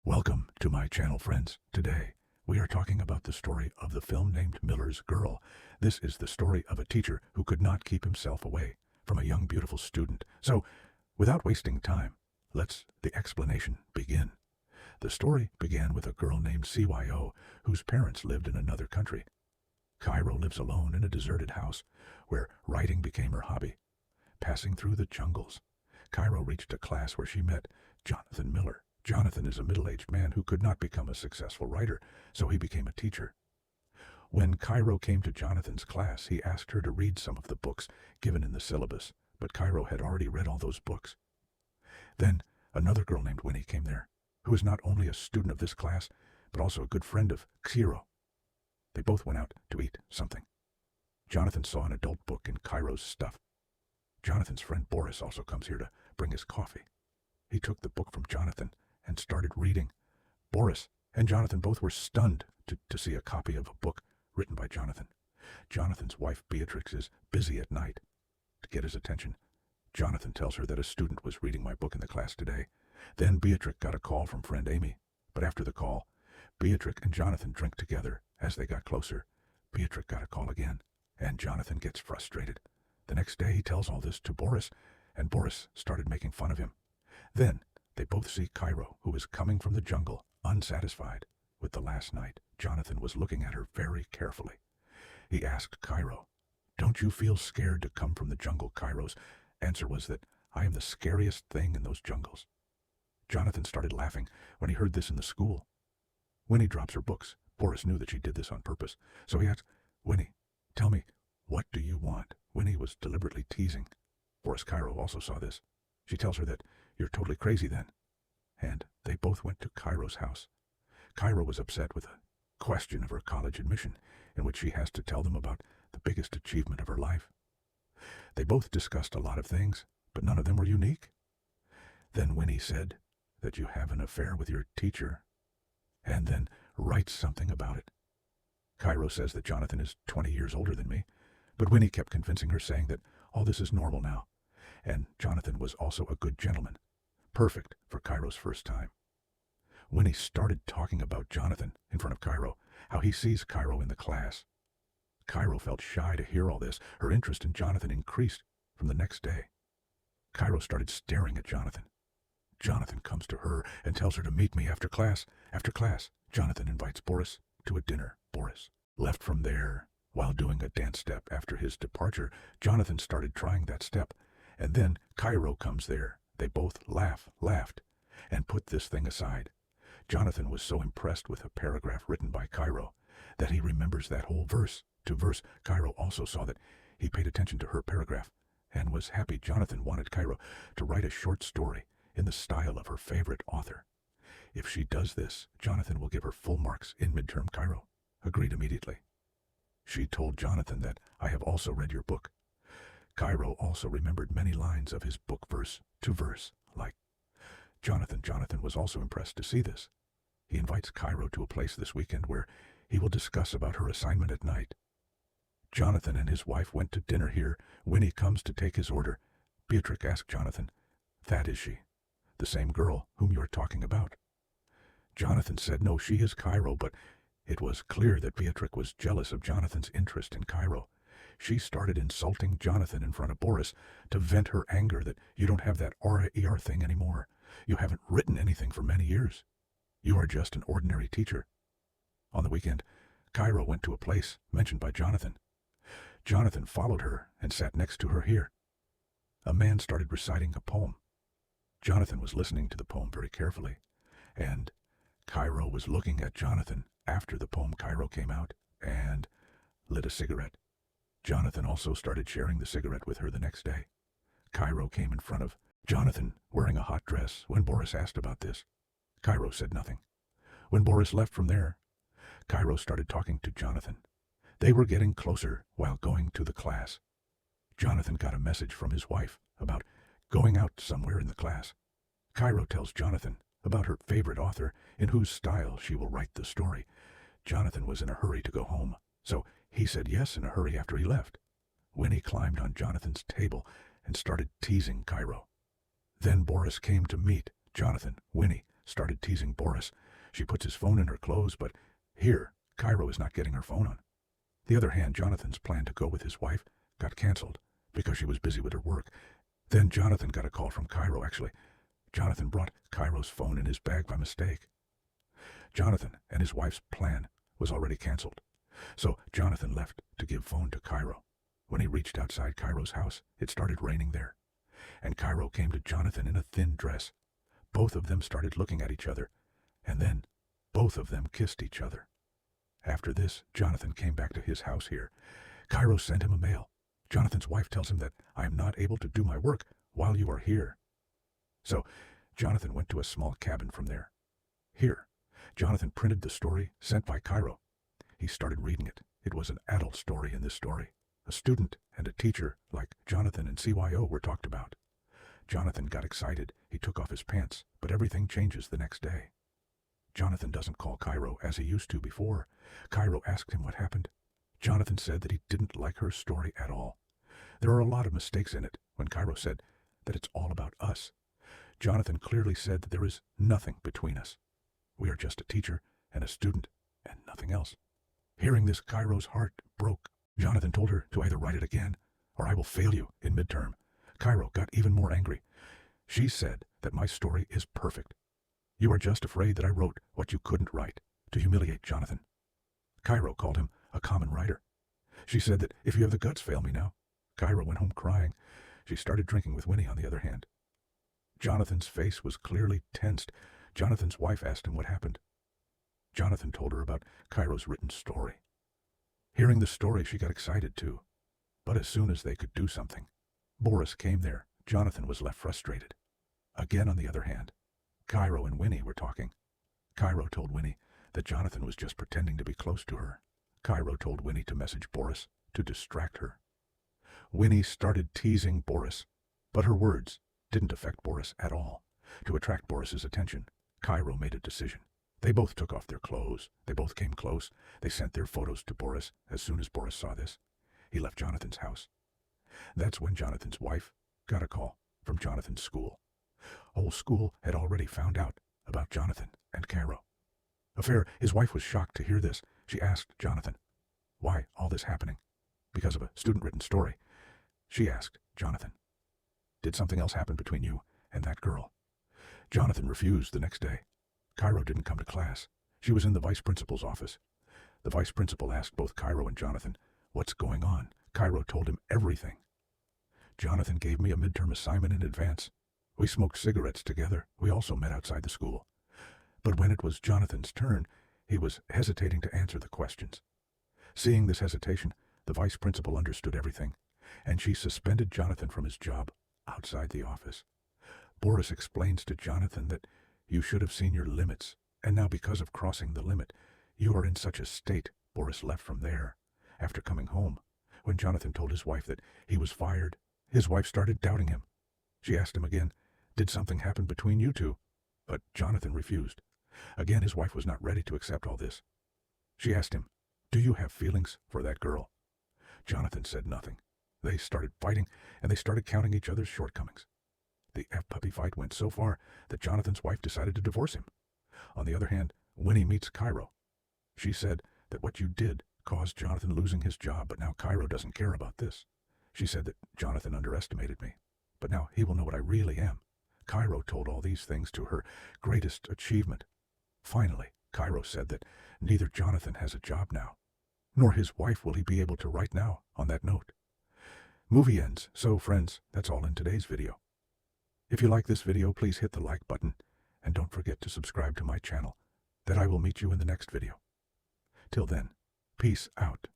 Welcome to my channel, friends. Today, we are talking about the story of the film named Miller's Girl. This is the story of a teacher who could not keep himself away from a young, beautiful student. So, without wasting time, let's the explanation begin. The story began with a girl named CYO, whose parents lived in another country. Cairo lives alone in a deserted house, where writing became her hobby. Passing through the jungles, Cairo reached a class where she met Jonathan Miller. Jonathan is a middle-aged man who could not become a successful writer, so he became a teacher. When Cairo came to Jonathan's class, he asked her to read some of the books given in the syllabus, but Cairo had already read all those books. Then another girl named Winnie came there, who is not only a student of this class, but also a good friend of Cairo. They both went out to eat something. Jonathan saw an adult book in Cairo's stuff. Jonathan's friend Boris also comes here to bring his coffee. He took the book from Jonathan and started reading. Boris and Jonathan both were stunned to see a copy of a book written by Jonathan. Jonathan's wife Beatrix is busy at night. To get his attention, Jonathan tells her that a student was reading my book in the class today. Then Beatrix got a call from friend Amy. But after the call, Beatrix and Jonathan drink together. As they got closer, Beatrix got a call again, and Jonathan gets frustrated. The next day he tells all this to Boris, and Boris started making fun of him. Then they both see Cairo, who is coming from the jungle, unsatisfied with the last night. Jonathan was looking at her very carefully. He asked Cairo, "Don't you feel scared to come from the jungle?" Cairo's answer was that, "I am the scariest thing in those jungles." Jonathan started laughing when he heard this in the school. Winnie drops her books. Boris knew that she did this on purpose, so he asked, "Winnie, tell me, what do you want?" Winnie was deliberately teasing. Boris Cairo also saw this. She tells her that, "You're totally crazy then." And they both went to Cairo's house. Cairo was upset with a question of her college admission, in which she has to tell them about the biggest achievement of her life. They both discussed a lot of things, but none of them were unique. Then Winnie said that you have an affair with your teacher, and then writes something about it. Cairo says that Jonathan is 20 years older than me, but Winnie kept convincing her, saying that all this is normal now, and Jonathan was also a good gentleman, perfect for Cairo's first time. Winnie started talking about Jonathan in front of Cairo, how he sees Cairo in the class. Cairo felt shy to hear all this. Her interest in Jonathan increased from the next day. Cairo started staring at Jonathan. Jonathan comes to her and tells her to meet me after class. After class, Jonathan invites Boris to a dinner. Boris left from there while doing a dance step. After his departure, Jonathan started trying that step, and then Cairo comes there. They both laughed, and put this thing aside. Jonathan was so impressed with a paragraph written by Cairo that he remembers that whole verse to verse. Cairo also saw that he paid attention to her paragraph and was happy. Jonathan wanted Cairo to write a short story in the style of her favorite author. If she does this, Jonathan will give her full marks in midterm. Cairo agreed immediately. She told Jonathan that, "I have also read your book." Cairo also remembered many lines of his book verse to verse, like Jonathan. Jonathan was also impressed to see this. He invites Cairo to a place this weekend where he will discuss about her assignment at night. Jonathan and his wife went to dinner here. Winnie comes to take his order. Beatrix asked Jonathan, "That is she, the same girl whom you are talking about?" Jonathan said, "No, she is Cairo," but it was clear that Beatrix was jealous of Jonathan's interest in Cairo. She started insulting Jonathan in front of Boris to vent her anger that, "You don't have that aura thing anymore. You haven't written anything for many years. You are just an ordinary teacher." On the weekend, Cairo went to a place mentioned by Jonathan. Jonathan followed her and sat next to her here. A man started reciting a poem. Jonathan was listening to the poem very carefully, and Cairo was looking at Jonathan. After the poem, Cairo came out and lit a cigarette. Jonathan also started sharing the cigarette with her the next day. Cairo came in front of Jonathan wearing a hot dress. When Boris asked about this, Cairo said nothing. When Boris left from there, Cairo started talking to Jonathan. They were getting closer while going to the class. Jonathan got a message from his wife about going out somewhere in the class. Cairo tells Jonathan about her favorite author in whose style she will write the story. Jonathan was in a hurry to go home, so he said yes in a hurry after he left. Winnie climbed on Jonathan's table and started teasing Cairo. Then Boris came to meet Jonathan, Winnie, started teasing Boris. She puts his phone in her clothes, but here, Cairo is not getting her phone on. The other hand, Jonathan's plan to go with his wife got canceled because she was busy with her work. Then Jonathan got a call from Cairo, actually. Jonathan brought Cairo's phone in his bag by mistake. Jonathan and his wife's plan was already canceled, so Jonathan left to give phone to Cairo. When he reached outside Cairo's house, it started raining there, and Cairo came to Jonathan in a thin dress. Both of them started looking at each other, and then both of them kissed each other. After this, Jonathan came back to his house here. Cairo sent him a mail. Jonathan's wife tells him that I am not able to do my work while you are here. So Jonathan went to a small cabin from there. Here, Jonathan printed the story sent by Cairo. He started reading it. It was an adult story in this story. A student and a teacher like Jonathan and CYO were talked about. Jonathan got excited. He took off his pants, but everything changes the next day. Jonathan doesn't call Cairo as he used to before. Cairo asked him what happened. Jonathan said that he didn't like her story at all. There are a lot of mistakes in it when Cairo said that it's all about us. Jonathan clearly said that there is nothing between us. We are just a teacher and a student and nothing else. Hearing this, Cairo's heart broke. Jonathan told her to either write it again or I will fail you in midterm. Cairo got even more angry. She said that my story is perfect. You are just afraid that I wrote what you couldn't write to humiliate Jonathan. Cairo called him a common writer. She said that if you have the guts, fail me now. Cairo went home crying. She started drinking with Winnie on the other hand. Jonathan's face was clearly tensed. Jonathan's wife asked him what happened. Jonathan told her about Cairo's written story. Hearing the story, she got excited too. But as soon as they could do something, Boris came there. Jonathan was left frustrated. Again, on the other hand, Cairo and Winnie were talking. Cairo told Winnie that Jonathan was just pretending to be close to her. Cairo told Winnie to message Boris to distract her. Winnie started teasing Boris, but her words didn't affect Boris at all. To attract Boris's attention, Cairo made a decision. They both took off their clothes. They both came close. They sent their photos to Boris. As soon as Boris saw this, he left Jonathan's house. That's when Jonathan's wife got a call from Jonathan's school. Whole school had already found out about Jonathan and Cairo. His wife was shocked to hear this. She asked Jonathan, why all this happening? Because of a student-written story. She asked Jonathan, did something else happen between you and that girl? Jonathan refused the next day. Cairo didn't come to class. She was in the vice principal's office. The vice principal asked both Cairo and Jonathan, what's going on? Cairo told him everything. Jonathan gave me a midterm assignment in advance. We smoked cigarettes together. We also met outside the school. But when it was Jonathan's turn, he was hesitating to answer the questions. Seeing this hesitation, the vice principal understood everything, and she suspended Jonathan from his job outside the office. Boris explains to Jonathan that you should have seen your limits, and now because of crossing the limit, you are in such a state. Boris left from there. After coming home, when Jonathan told his wife that he was fired, his wife started doubting him. She asked him again, did something happen between you two? But Jonathan refused. Again, his wife was not ready to accept all this. She asked him, do you have feelings for that girl? Jonathan said nothing. They started fighting, and they started counting each other's shortcomings. The F-puppy fight went so far that Jonathan's wife decided to divorce him. On the other hand, Winnie meets Cairo. She said that what you did caused Jonathan losing his job, but now Cairo doesn't care about this. She said that Jonathan underestimated me, but now he will know what I really am. Cairo told all these things to her greatest achievement. Finally, Cairo said that neither Jonathan has a job now, nor his wife will he be able to right now on that note. Movie ends. So, friends, that's all in today's video. If you like this video, please hit the like button, and don't forget to subscribe to my channel, that I will meet you in the next video. Till then, peace out.